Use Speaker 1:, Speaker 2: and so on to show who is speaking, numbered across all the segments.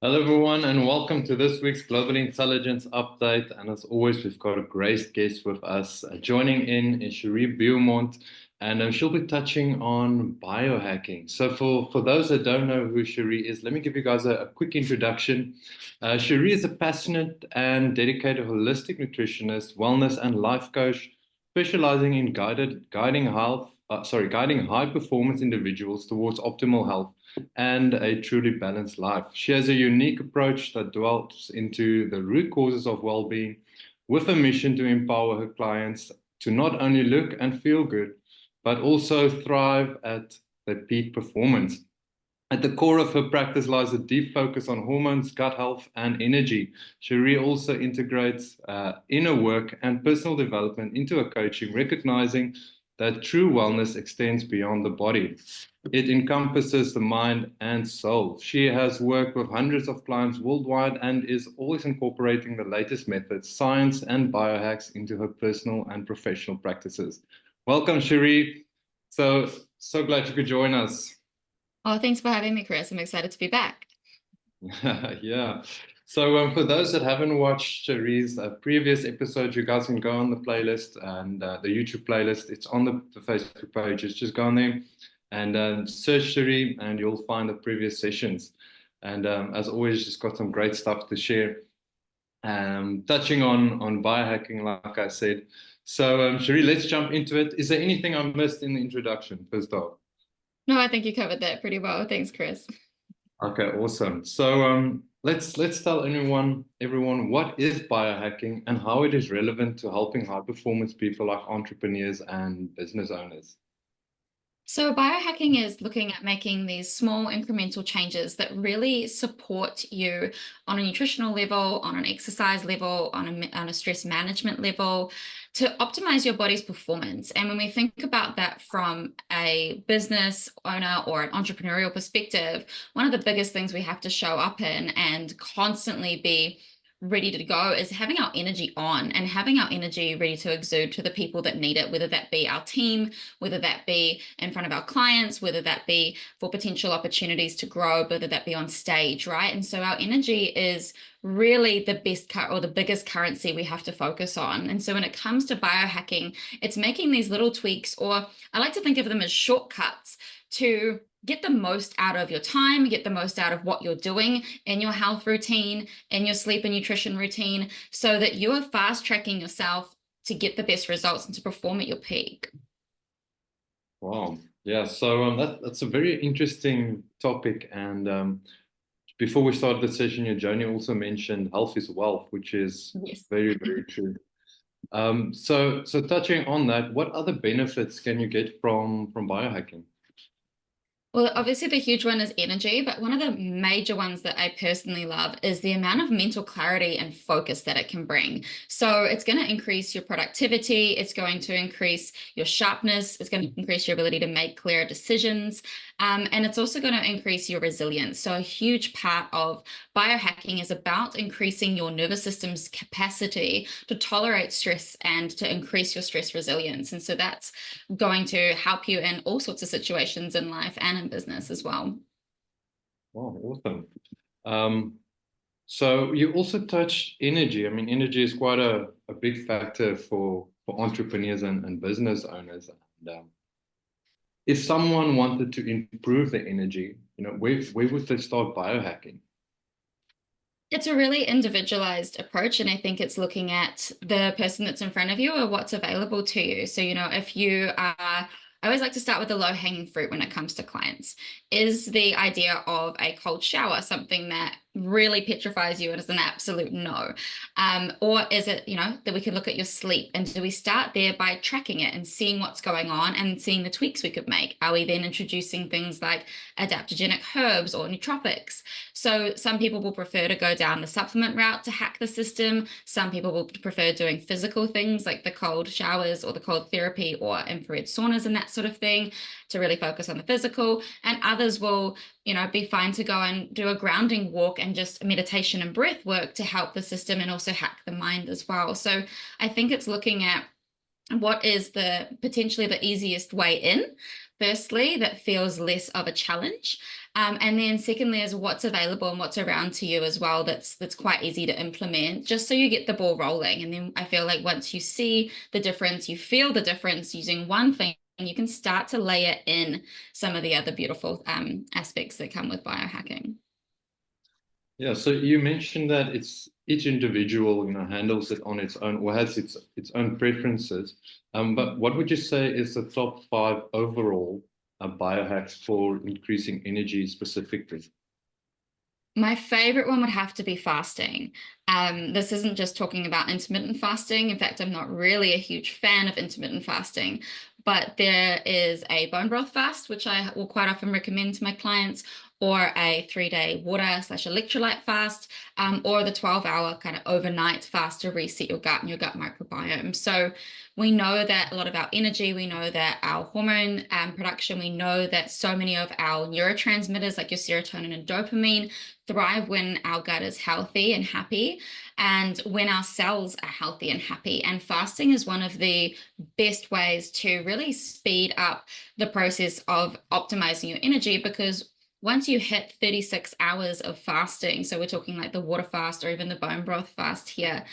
Speaker 1: Hello, everyone, and welcome to this week's Global Intelligence Update. And as always, we've got a great guest with us. Joining in is Sheree Beaumont, and she'll be touching on biohacking. So for those that don't know who Sheree is, let me give you guys a quick introduction. Sheree is a passionate and dedicated holistic nutritionist, wellness and life coach, specializing in guiding high-performance individuals towards optimal health and a truly balanced life. She has a unique approach that dwells into the root causes of well-being with a mission to empower her clients to not only look and feel good, but also thrive at their peak performance. At the core of her practice lies a deep focus on hormones, gut health, and energy. Sheree also integrates inner work and personal development into her coaching, recognizing that true wellness extends beyond the body. It encompasses the mind and soul. She has worked with hundreds of clients worldwide and is always incorporating the latest methods, science, and biohacks into her personal and professional practices. Welcome, Sheree. So glad you could join us.
Speaker 2: Oh, thanks for having me, Chris. I'm excited to be back.
Speaker 1: Yeah. So for those that haven't watched Sheree's previous episodes, you guys can go on the playlist and the YouTube playlist. It's on the Facebook page. Just go on there and search Sheree, and you'll find the previous sessions. And as always, just got some great stuff to share. Touching on biohacking, like I said. So Sheree, let's jump into it. Is there anything I missed in the introduction, first off?
Speaker 2: No, I think you covered that pretty well. Thanks, Chris.
Speaker 1: Okay, awesome. So let's tell everyone what is biohacking and how it is relevant to helping high performance people like entrepreneurs and business owners.
Speaker 2: So biohacking is looking at making these small incremental changes that really support you on a nutritional level, on an exercise level, on a stress management level, to optimize your body's performance. And when we think about that from a business owner or an entrepreneurial perspective, one of the biggest things we have to show up in and constantly be ready to go is having our energy on and having our energy ready to exude to the people that need it, whether that be our team, whether that be in front of our clients, whether that be for potential opportunities to grow, whether that be on stage, right? And so our energy is really the best or the biggest currency we have to focus on. And so when it comes to biohacking, it's making these little tweaks, or I like to think of them as shortcuts to get the most out of your time, get the most out of what you're doing in your health routine, in your sleep and nutrition routine, so that you are fast tracking yourself to get the best results and to perform at your peak.
Speaker 1: Wow. Yeah. So that's a very interesting topic. And before we started the session, Joni also mentioned health is wealth, which is very, very true. So touching on that, what other benefits can you get from biohacking?
Speaker 2: Well, obviously the huge one is energy, but one of the major ones that I personally love is the amount of mental clarity and focus that it can bring. So it's going to increase your productivity. It's going to increase your sharpness. It's going to increase your ability to make clearer decisions. And it's also going to increase your resilience. So a huge part of biohacking is about increasing your nervous system's capacity to tolerate stress and to increase your stress resilience. And so that's going to help you in all sorts of situations in life and in business as well.
Speaker 1: Wow, awesome. So you also touched energy. I mean, energy is quite a big factor for entrepreneurs and business owners. And if someone wanted to improve their energy, where would they start biohacking?
Speaker 2: It's a really individualized approach, and I think it's looking at the person that's in front of you or what's available to you. So, if you are, I always like to start with the low-hanging fruit when it comes to clients. Is the idea of a cold shower something that really petrifies you and is an absolute no? Or is it, that we can look at your sleep, and do we start there by tracking it and seeing what's going on and seeing the tweaks we could make? Are we then introducing things like adaptogenic herbs or nootropics? So some people will prefer to go down the supplement route to hack the system. Some people will prefer doing physical things like the cold showers or the cold therapy or infrared saunas and that sort of thing to really focus on the physical. And others will, be fine to go and do a grounding walk and just meditation and breath work to help the system and also hack the mind as well. So I think it's looking at what is potentially the easiest way in firstly, that feels less of a challenge. And then secondly is what's available and what's around to you as well that's quite easy to implement, just so you get the ball rolling. And then I feel like once you see the difference, you feel the difference using one thing, and you can start to layer in some of the other beautiful aspects that come with biohacking.
Speaker 1: Yeah, so you mentioned that it's each individual, handles it on its own or has its own preferences. But what would you say is the top 5 overall biohacks for increasing energy specifically?
Speaker 2: My favorite one would have to be fasting. This isn't just talking about intermittent fasting. In fact, I'm not really a huge fan of intermittent fasting, but there is a bone broth fast, which I will quite often recommend to my clients, or a 3-day water/electrolyte fast, or the 12-hour kind of overnight fast to reset your gut and your gut microbiome. So we know that a lot of our energy, we know that our hormone production, we know that so many of our neurotransmitters like your serotonin and dopamine thrive when our gut is healthy and happy, and when our cells are healthy and happy. And fasting is one of the best ways to really speed up the process of optimizing your energy, because once you hit 36 hours of fasting, so we're talking like the water fast or even the bone broth fast here,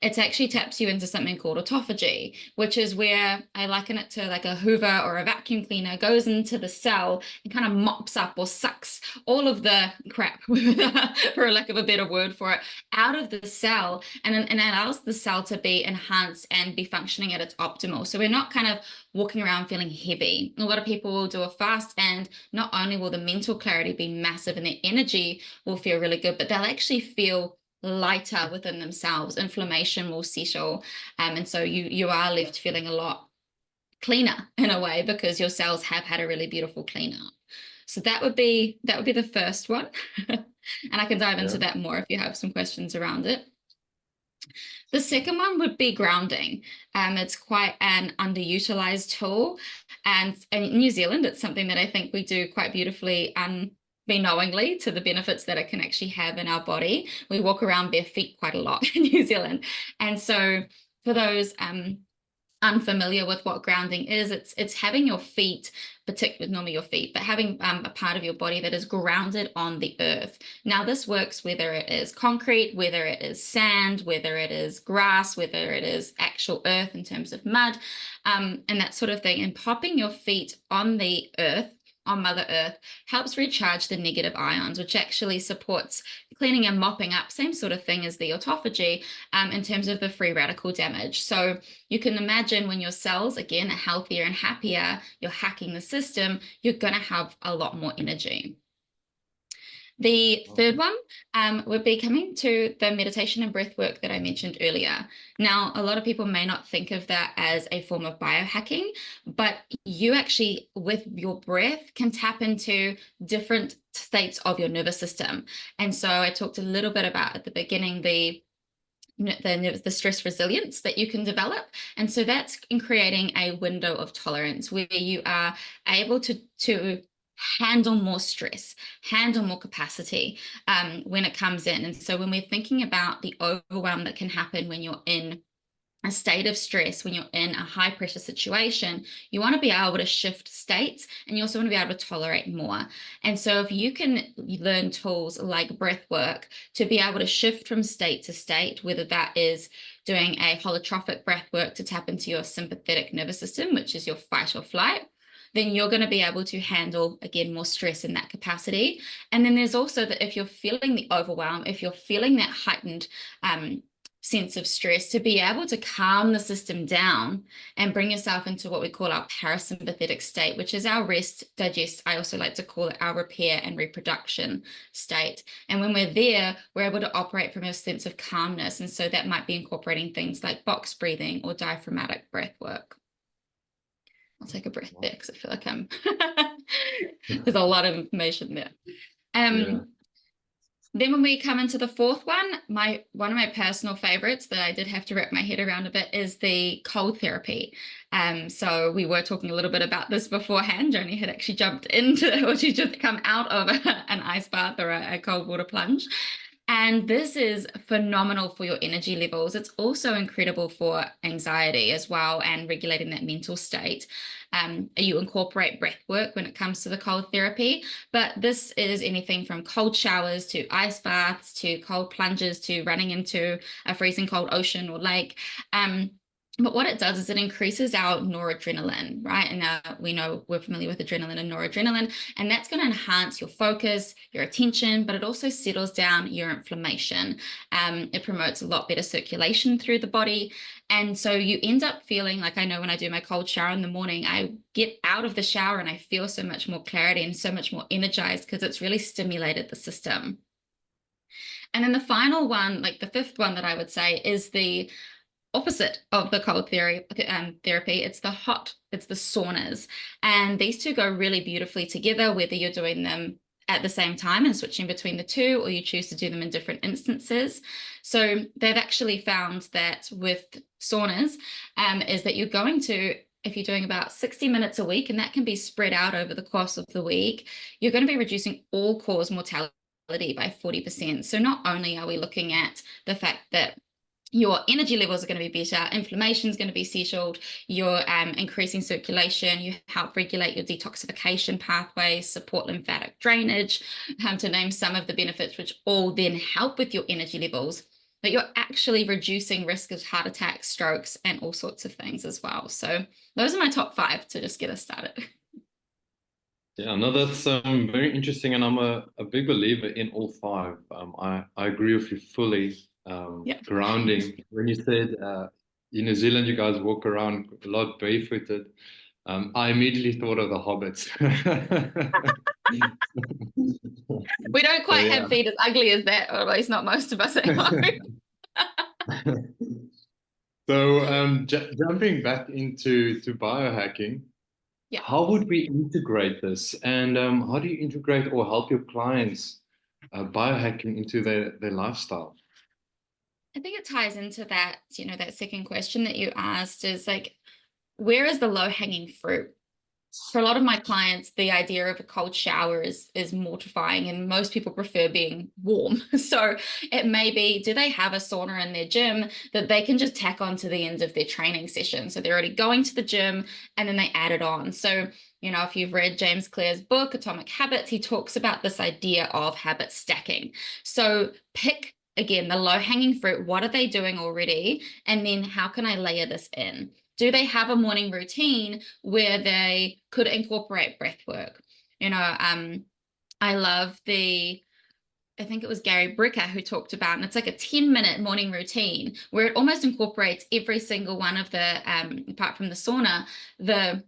Speaker 2: it actually taps you into something called autophagy, which is where I liken it to like a Hoover or a vacuum cleaner goes into the cell and kind of mops up or sucks all of the crap, for lack of a better word for it, out of the cell, and allows the cell to be enhanced and be functioning at its optimal. So we're not kind of walking around feeling heavy. A lot of people will do a fast, and not only will the mental clarity be massive and their energy will feel really good, but they'll actually feel lighter within themselves. Inflammation will settle, and so you are left feeling a lot cleaner in a way, because your cells have had a really beautiful cleanup. So that would be the first one. And I can dive into that more if you have some questions around it. The second one would be grounding. It's quite an underutilized tool, and in New Zealand, it's something that I think we do quite beautifully, unknowingly, to the benefits that it can actually have in our body. We walk around bare feet quite a lot in New Zealand, and so for those unfamiliar with what grounding is, it's having your feet, particularly normally your feet, but having a part of your body that is grounded on the earth. Now, this works whether it is concrete, whether it is sand, whether it is grass, whether it is actual earth in terms of mud, and that sort of thing. And popping your feet on the earth, on Mother Earth, helps recharge the negative ions, which actually supports cleaning and mopping up, same sort of thing as the autophagy, in terms of the free radical damage. So you can imagine when your cells, again, are healthier and happier, you're hacking the system, you're going to have a lot more energy. The third one would be coming to the meditation and breath work that I mentioned earlier. Now, a lot of people may not think of that as a form of biohacking, but you actually, with your breath, can tap into different states of your nervous system. And so I talked a little bit about at the beginning the stress resilience that you can develop. And so that's in creating a window of tolerance where you are able to handle more stress, handle more capacity when it comes in. And so when we're thinking about the overwhelm that can happen when you're in a state of stress, when you're in a high pressure situation, you want to be able to shift states, and you also want to be able to tolerate more. And so if you can learn tools like breath work to be able to shift from state to state, whether that is doing a holotropic breath work to tap into your sympathetic nervous system, which is your fight or flight, then you're going to be able to handle, again, more stress in that capacity. And then there's also that if you're feeling the overwhelm, if you're feeling that heightened sense of stress, to be able to calm the system down and bring yourself into what we call our parasympathetic state, which is our rest, digest, I also like to call it our repair and reproduction state. And when we're there, we're able to operate from a sense of calmness. And so that might be incorporating things like box breathing or diaphragmatic breath work. I'll take a breath there because I feel like there's a lot of information there. Then when we come into the fourth one, one of my personal favorites that I did have to wrap my head around a bit is the cold therapy. So we were talking a little bit about this beforehand. Joni had actually jumped into, or she just come out of an ice bath or a cold water plunge. And this is phenomenal for your energy levels. It's also incredible for anxiety as well and regulating that mental state. You incorporate breath work when it comes to the cold therapy, but this is anything from cold showers to ice baths to cold plunges to running into a freezing cold ocean or lake. But what it does is it increases our noradrenaline, right? And we know we're familiar with adrenaline and noradrenaline, and that's going to enhance your focus, your attention, but it also settles down your inflammation. It promotes a lot better circulation through the body. And so you end up feeling like, I know when I do my cold shower in the morning, I get out of the shower and I feel so much more clarity and so much more energized because it's really stimulated the system. And then the final one, like the fifth one that I would say, is the opposite of the cold therapy. It's the saunas. And these two go really beautifully together, whether you're doing them at the same time and switching between the two, or you choose to do them in different instances. So they've actually found that with saunas, is that you're going to, if you're doing about 60 minutes a week, and that can be spread out over the course of the week, you're going to be reducing all-cause mortality by 40%. So not only are we looking at the fact that your energy levels are going to be better, inflammation is going to be settled, you're increasing circulation, you help regulate your detoxification pathways, support lymphatic drainage, to name some of the benefits, which all then help with your energy levels. But you're actually reducing risk of heart attacks, strokes, and all sorts of things as well. So those are my top 5 to just get us started.
Speaker 1: Yeah, no, that's very interesting, and I'm a big believer in all 5. I agree with you fully.
Speaker 2: Yeah.
Speaker 1: Grounding. When you said in New Zealand you guys walk around a lot barefooted, I immediately thought of the hobbits.
Speaker 2: We don't
Speaker 1: So
Speaker 2: quite
Speaker 1: yeah.
Speaker 2: have feet as ugly as that, or at least not most of us at home.
Speaker 1: So jumping back into biohacking,
Speaker 2: Yeah.
Speaker 1: how would we integrate this? And how do you integrate or help your clients biohacking into their lifestyle?
Speaker 2: I think it ties into that, that second question that you asked is like, where is the low-hanging fruit? For a lot of my clients, the idea of a cold shower is mortifying, and most people prefer being warm. So it may be, do they have a sauna in their gym that they can just tack on to the end of their training session? So they're already going to the gym and then they add it on. So, if you've read James Clear's book, Atomic Habits, he talks about this idea of habit stacking. So pick, again, the low-hanging fruit. What are they doing already? And then how can I layer this in? Do they have a morning routine where they could incorporate breath work? I love I think it was Gary Bricker who talked about, and it's like a 10-minute morning routine where it almost incorporates every single one of the, apart from the sauna, the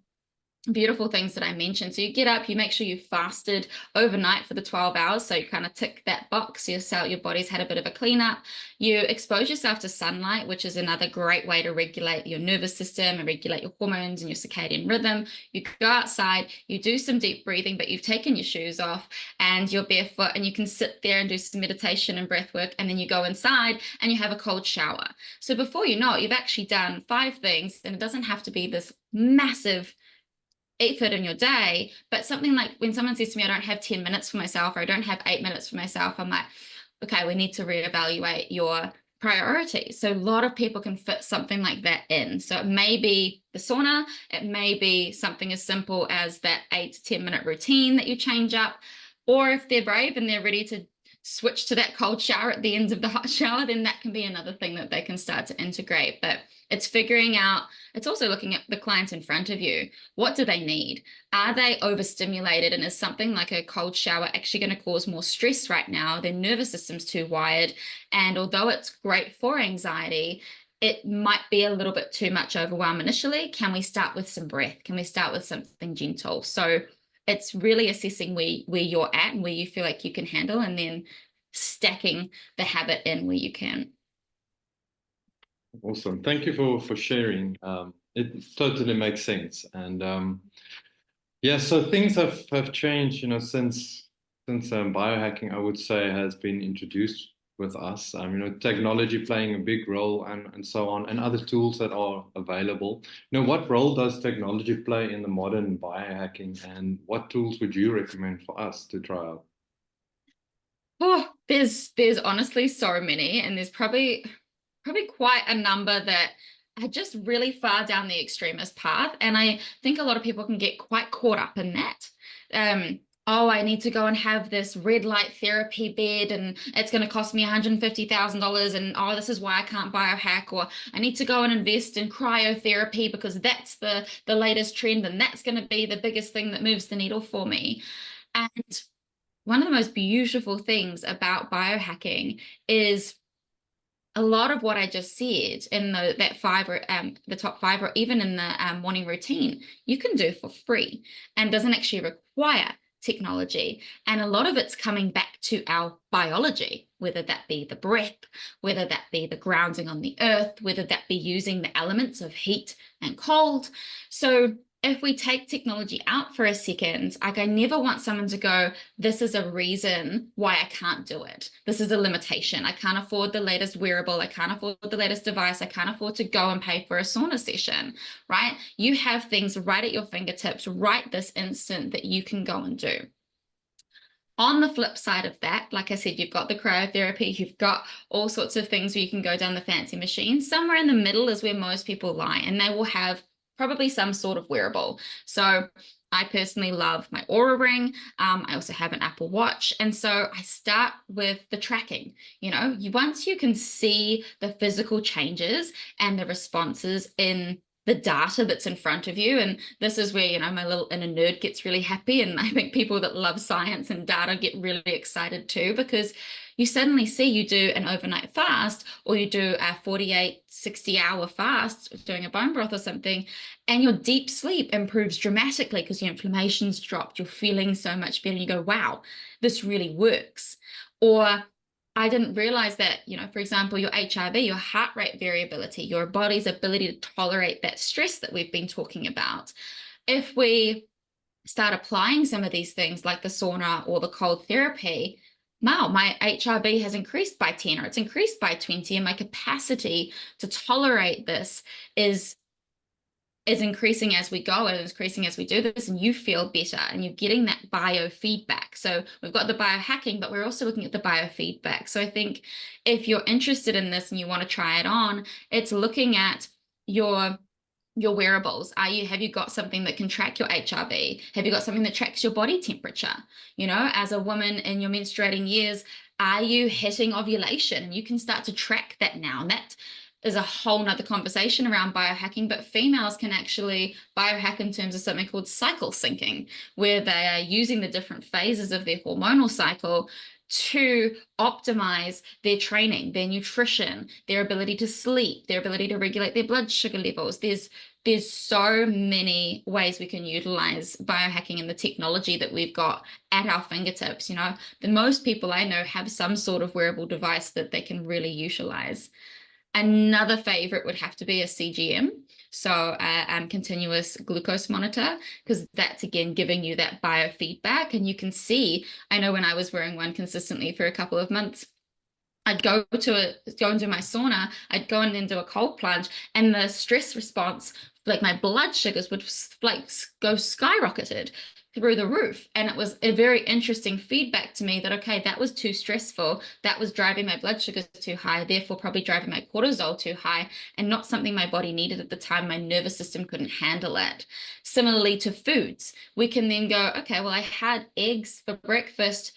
Speaker 2: beautiful things that I mentioned. So you get up, you make sure you fasted overnight for the 12 hours. So you kind of tick that box. Your body's had a bit of a cleanup. You expose yourself to sunlight, which is another great way to regulate your nervous system and regulate your hormones and your circadian rhythm. You go outside, you do some deep breathing, but you've taken your shoes off and you're barefoot, and you can sit there and do some meditation and breath work. And then you go inside and you have a cold shower. So before you know it, you've actually done 5 things, and it doesn't have to be this massive effort in your day, but something like when someone says to me, I don't have 10 minutes for myself, or I don't have 8 minutes for myself, I'm like, okay, we need to reevaluate your priorities. So a lot of people can fit something like that in. So it may be the sauna, it may be something as simple as that 8 to 10-minute routine that you change up, or if they're brave and they're ready to switch to that cold shower at the end of the hot shower, then that can be another thing that they can start to integrate. But it's figuring out, it's also looking at the client in front of you. What do they need? Are they overstimulated? And is something like a cold shower actually going to cause more stress right now? Their nervous system's too wired. And although it's great for anxiety, it might be a little bit too much overwhelm initially. Can we start with some breath? Can we start with something gentle? So it's really assessing where you're at and where you feel like you can handle, and then stacking the habit in where you can.
Speaker 1: Awesome. Thank you for sharing. It totally makes sense. And yeah, so things have changed, since biohacking, I would say, has been introduced with us. Technology playing a big role, and so on, and other tools that are available. What role does technology play in the modern biohacking, and what tools would you recommend for us to try out?
Speaker 2: Oh, There's honestly so many, and there's probably quite a number that are just really far down the extremist path. And I think a lot of people can get quite caught up in that. Oh, I need to go and have this red light therapy bed, and it's going to cost me $150,000. And oh, this is why I can't biohack. Or I need to go and invest in cryotherapy because that's the latest trend, and that's going to be the biggest thing that moves the needle for me. And one of the most beautiful things about biohacking is a lot of what I just said in that five or the top five, or even in the morning routine, you can do for free and doesn't actually require technology. And a lot of it's coming back to our biology, whether that be the breath, whether that be the grounding on the earth, whether that be using the elements of heat and cold. So if we take technology out for a second, like I never want someone to go, this is a reason why I can't do it. This is a limitation. I can't afford the latest wearable. I can't afford the latest device. I can't afford to go and pay for a sauna session, right? You have things right at your fingertips right this instant that you can go and do. On the flip side of that, like I said, you've got the cryotherapy, you've got all sorts of things where you can go down the fancy machine. Somewhere in the middle is where most people lie, and they will have probably some sort of wearable. So I personally love my Aura Ring. I also have an Apple Watch. And so I start with the tracking. Once you can see the physical changes and the responses in the data that's in front of you. And this is where, my little inner nerd gets really happy. And I think people that love science and data get really excited too, because you suddenly see you do an overnight fast, or you do a 48, 60-hour fast doing a bone broth or something, and your deep sleep improves dramatically because your inflammation's dropped, you're feeling so much better, and you go, wow, this really works. Or I didn't realize that, for example, your HRV, your heart rate variability, your body's ability to tolerate that stress that we've been talking about. If we start applying some of these things like the sauna or the cold therapy, wow, my HRV has increased by 10, or it's increased by 20, and my capacity to tolerate this is increasing as we go and increasing as we do this, and you feel better and you're getting that biofeedback. So we've got the biohacking, but we're also looking at the biofeedback. So I think if you're interested in this and you want to try it on, it's looking at your wearables. Have you got something that can track your HRV? Have you got something that tracks your body temperature? As a woman in your menstruating years, are you hitting ovulation? And you can start to track that now. And that is a whole nother conversation around biohacking, but females can actually biohack in terms of something called cycle syncing, where they are using the different phases of their hormonal cycle to optimize their training, their nutrition, their ability to sleep, their ability to regulate their blood sugar levels. There's so many ways we can utilize biohacking and the technology that we've got at our fingertips. The most people I know have some sort of wearable device that they can really utilize. Another favorite would have to be a CGM, so continuous glucose monitor, because that's again giving you that biofeedback. And you can see, I know when I was wearing one consistently for a couple of months, I'd go and do my sauna, I'd go and then do a cold plunge, and the stress response, like my blood sugars would like go skyrocketed through the roof. And it was a very interesting feedback to me that, okay, that was too stressful. That was driving my blood sugars too high, therefore probably driving my cortisol too high, and not something my body needed at the time. My nervous system couldn't handle it. Similarly to foods, we can then go, okay, well, I had eggs for breakfast,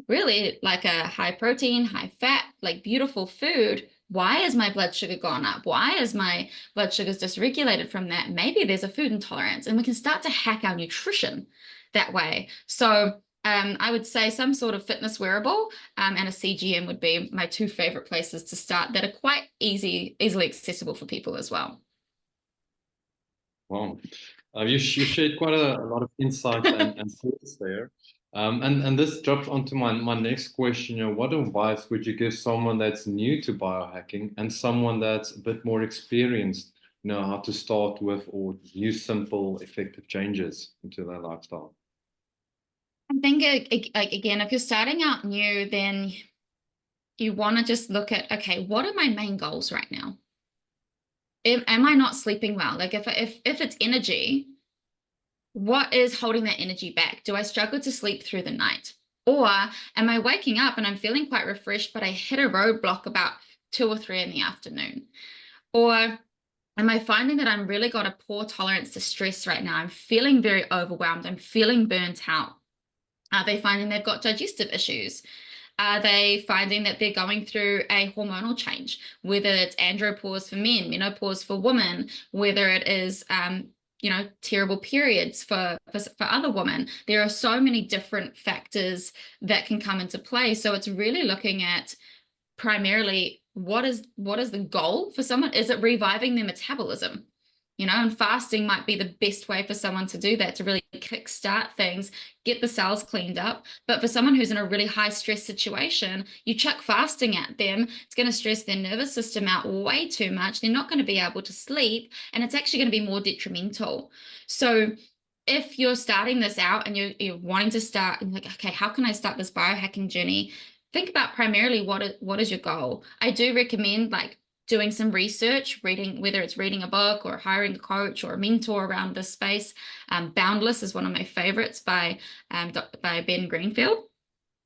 Speaker 2: really like a high protein, high fat, like beautiful food. Why has my blood sugar gone up? Why is my blood sugars dysregulated from that? Maybe there's a food intolerance, and we can start to hack our nutrition that way. So I would say some sort of fitness wearable and a CGM would be my two favorite places to start that are quite easily accessible for people as well.
Speaker 1: Wow. You shared quite a lot of insights and thoughts there. And this drops onto my next question. What advice would you give someone that's new to biohacking and someone that's a bit more experienced, how to start with or use simple, effective changes into their lifestyle?
Speaker 2: I think, again, if you're starting out new, then you want to just look at, okay, what are my main goals right now? Am I not sleeping well? Like if it's energy, what is holding that energy back? Do I struggle to sleep through the night? Or am I waking up and I'm feeling quite refreshed, but I hit a roadblock about 2 or 3 in the afternoon? Or am I finding that I'm really got a poor tolerance to stress right now? I'm feeling very overwhelmed. I'm feeling burnt out. Are they finding they've got digestive issues? Are they finding that they're going through a hormonal change, whether it's andropause for men, menopause for women, whether it is, terrible periods for other women? There are so many different factors that can come into play. So it's really looking at primarily what is the goal for someone? Is it reviving their metabolism? And fasting might be the best way for someone to do that, to really kickstart things, get the cells cleaned up. But for someone who's in a really high stress situation, you chuck fasting at them, it's going to stress their nervous system out way too much. They're not going to be able to sleep, and it's actually going to be more detrimental. So if you're starting this out and you're wanting to start, and like, okay, how can I start this biohacking journey? Think about primarily what is your goal. I do recommend like doing some research, reading, whether it's reading a book or hiring a coach or a mentor around this space. Boundless is one of my favorites by Ben Greenfield.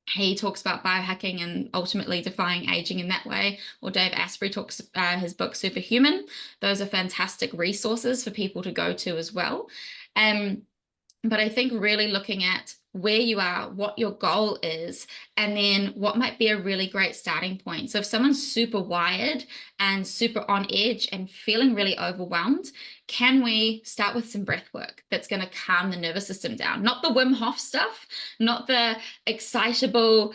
Speaker 2: He talks about biohacking and ultimately defying aging in that way. Or Dave Asprey talks his book Superhuman. Those are fantastic resources for people to go to as well. But I think really looking at where you are, what your goal is, and then what might be a really great starting point. So if someone's super wired and super on edge and feeling really overwhelmed, can we start with some breath work that's going to calm the nervous system down? Not the Wim Hof stuff, not the excitable,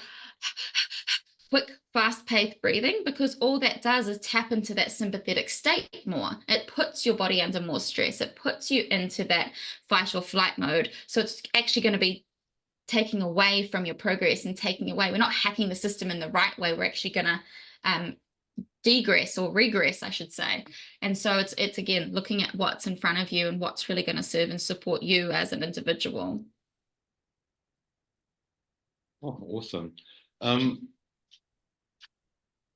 Speaker 2: quick, fast-paced breathing, because all that does is tap into that sympathetic state more. It puts your body under more stress. It puts you into that fight or flight mode. So it's actually going to be taking away from your progress and taking away. We're not hacking the system in the right way. We're actually going to degress or regress, I should say. And so it's again looking at what's in front of you and what's really going to serve and support you as an individual.
Speaker 1: Oh, awesome.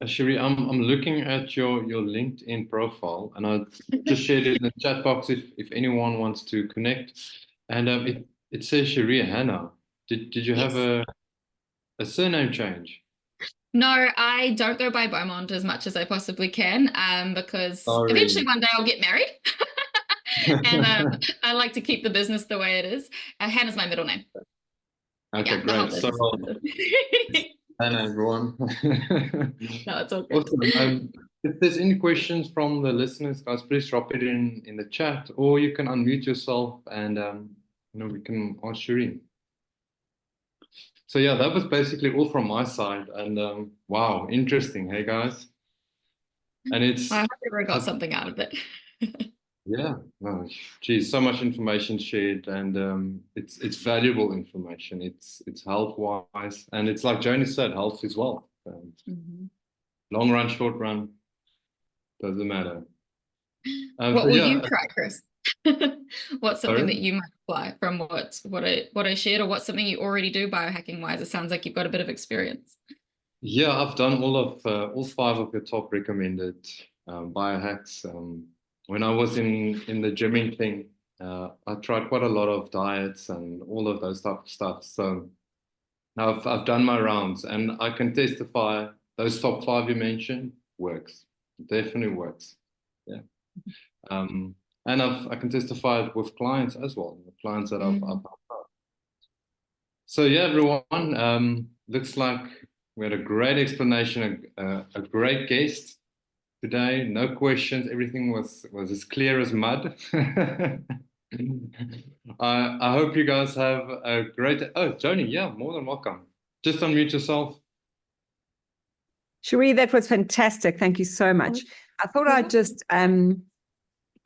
Speaker 1: Sheree, I'm looking at your LinkedIn profile, and I just shared it in the chat box if anyone wants to connect. And it says Sheree Hannah. Did you have
Speaker 2: Yes.
Speaker 1: a surname change?
Speaker 2: No, I don't go by Beaumont as much as I possibly can, because
Speaker 1: Oh,
Speaker 2: eventually
Speaker 1: really?
Speaker 2: one day I'll get married. And I like to keep the business the way it is. Hannah's my middle name.
Speaker 1: Okay,
Speaker 2: Yeah, the whole
Speaker 1: great. So,
Speaker 2: business.
Speaker 1: Hannah, everyone.
Speaker 2: No, it's all good.
Speaker 1: Awesome. If there's any questions from the listeners, guys, please drop it in the chat, or you can unmute yourself and we can ask Sheree. So yeah, that was basically all from my side. And wow, interesting, hey guys. And
Speaker 2: I hope everyone got something out of it.
Speaker 1: yeah, no, geez, so much information shared, and it's valuable information. It's health wise, and it's like Joni said, health is wealth. Long run, short run, doesn't matter.
Speaker 2: What
Speaker 1: So
Speaker 2: will
Speaker 1: yeah,
Speaker 2: you try, Chris? What's something that
Speaker 1: sorry.
Speaker 2: you might apply from what I shared, or what's something you already do biohacking wise? It sounds like you've got a bit of experience.
Speaker 1: Yeah, I've done all 5 of your top recommended biohacks. When I was in the gymming thing, I tried quite a lot of diets and all of those type of stuff. So now I've done my rounds, and I can testify those top 5 you mentioned works. Definitely works. Yeah. And I can testify it with clients as well, the clients that I've helped out. So yeah, everyone, looks like we had a great explanation, a great guest today. No questions. Everything was as clear as mud. I hope you guys have a great. Oh, Joni, yeah, more than welcome. Just unmute yourself.
Speaker 3: Sheree, that was fantastic. Thank you so much. I thought I'd just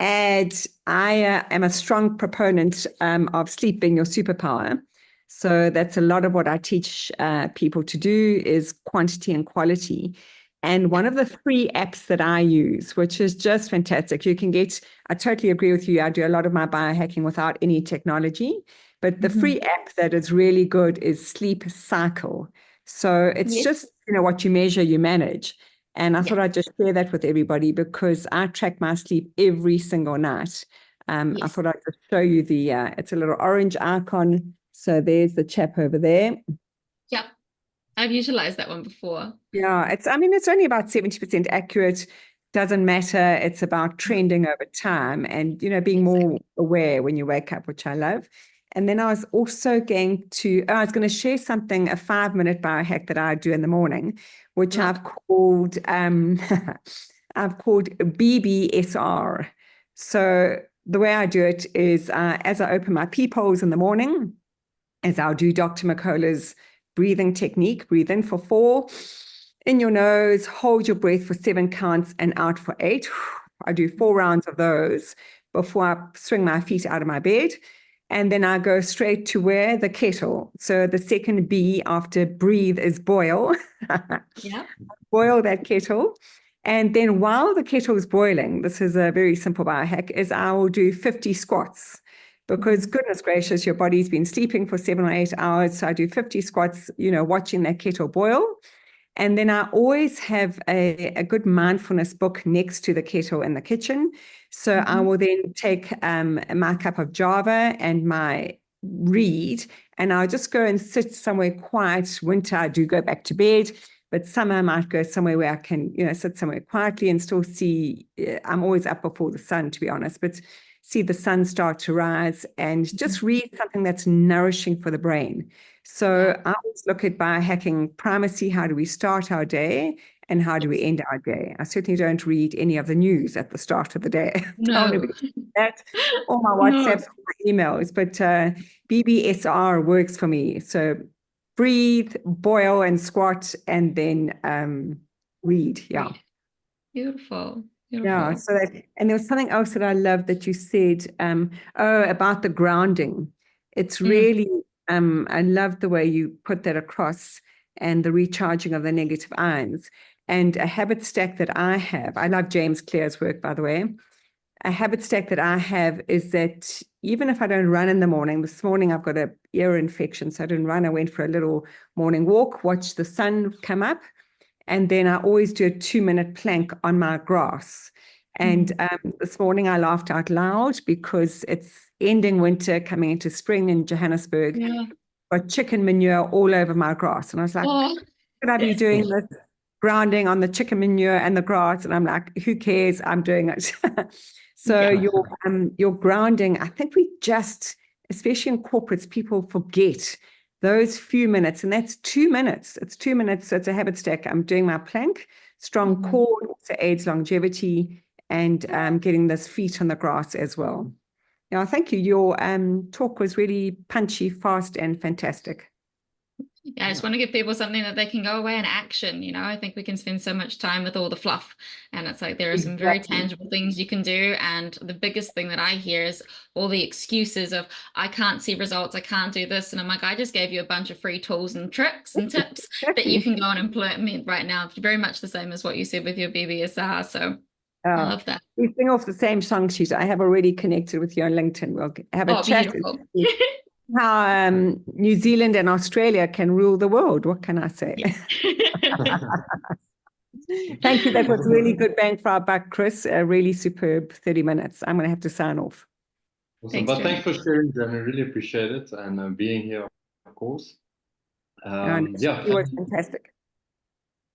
Speaker 3: add, I am a strong proponent of sleep being your superpower. So that's a lot of what I teach people to do is quantity and quality. And one of the free apps that I use, which is just fantastic, you can get, I totally agree with you. I do a lot of my biohacking without any technology, but the free app that is really good is Sleep Cycle. So it's just, what you measure, you manage. And I thought I'd just share that with everybody because I track my sleep every single night. I thought I'd just show you it's a little orange icon. So there's the chap over there.
Speaker 2: Yep. I've utilized that one before.
Speaker 3: Yeah, I mean, it's only about 70% accurate. Doesn't matter. It's about trending over time and, being more aware when you wake up, which I love. And then I was also I was going to share something, a 5-minute biohack that I do in the morning, which
Speaker 2: Love.
Speaker 3: I've called, I've called BBSR. So the way I do it is as I open my peepholes in the morning, as I'll do Dr. McCullough's breathing technique, breathe in for 4, in your nose, hold your breath for 7 counts and out for 8. I do 4 rounds of those before I swing my feet out of my bed. And then I go straight to where? The kettle. So the second B after breathe is boil.
Speaker 2: Yeah.
Speaker 3: Boil that kettle. And then while the kettle is boiling, this is a very simple biohack, is I will do 50 squats. Because goodness gracious, your body's been sleeping for 7 or 8 hours. So I do 50 squats, watching that kettle boil. And then I always have a good mindfulness book next to the kettle in the kitchen. So I will then take my cup of Java and my read, and I'll just go and sit somewhere quiet. Winter, I do go back to bed, but summer I might go somewhere where I can, sit somewhere quietly and still see. I'm always up before the sun, to be honest, but see the sun start to rise and just read something that's nourishing for the brain. So I always look at biohacking primacy. How do we start our day and how do we end our day? I certainly don't read any of the news at the start of the day.
Speaker 2: No.
Speaker 3: That or my WhatsApps, or my emails, but BBSR works for me. So breathe, boil, and squat, and then read. Yeah.
Speaker 2: Beautiful.
Speaker 3: Yeah. So and there was something else that I loved that you said, about the grounding. It's really, I love the way you put that across and the recharging of the negative ions. And a habit stack that I have, I love James Clear's work, by the way. A habit stack that I have is that even if I don't run in the morning, this morning I've got an ear infection, so I didn't run. I went for a little morning walk, watched the sun come up, and then I always do a 2-minute plank on my grass. And this morning I laughed out loud because it's ending winter, coming into spring in Johannesburg.
Speaker 2: Yeah.
Speaker 3: Got chicken manure all over my grass. And I was like, should I be doing this grounding on the chicken manure and the grass? And I'm like, who cares? I'm doing it. So your grounding, I think we just, especially in corporates, people forget those few minutes, and that's 2 minutes. It's 2 minutes. So it's a habit stack. I'm doing my plank, strong core, also aids longevity, and getting those feet on the grass as well. Yeah, thank you. Your talk was really punchy, fast, and fantastic.
Speaker 2: Yeah, I just want to give people something that they can go away and action. I think we can spend so much time with all the fluff, and it's like there are some very tangible things you can do. And the biggest thing that I hear is all the excuses of, I can't see results, I can't do this. And I'm like, I just gave you a bunch of free tools and tricks and tips that you can go and implement right now. It's very much the same as what you said with your BBSR. So I love that.
Speaker 3: We sing off the same song sheet. I have already connected with you on LinkedIn. We'll have a chat.
Speaker 2: Beautiful.
Speaker 3: How New Zealand and Australia can rule the world. What can I say? Thank you. That was really good bang for our buck, Chris. A really superb 30 minutes. I'm going to have to sign off.
Speaker 1: Awesome. Thanks for sharing, Jen. I really appreciate it and being here, of course.
Speaker 3: It was fantastic.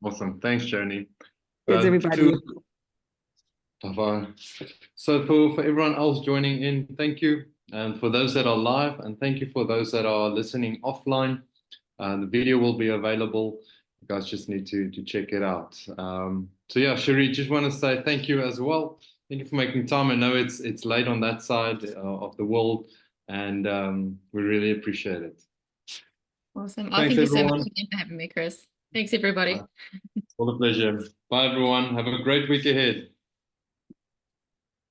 Speaker 1: Awesome. Thanks, Journey.
Speaker 3: Cheers, everybody.
Speaker 1: So for everyone else joining in, thank you. And for those that are live, and thank you for those that are listening offline. The video will be available. You guys just need to check it out. So yeah, Sheree, just want to say thank you as well. Thank you for making time. I know it's late on that side of the world, and we really appreciate it.
Speaker 2: Awesome. Thank you so much again for having me, Chris. Thanks, everybody.
Speaker 1: All a pleasure. Bye, everyone. Have a great week ahead.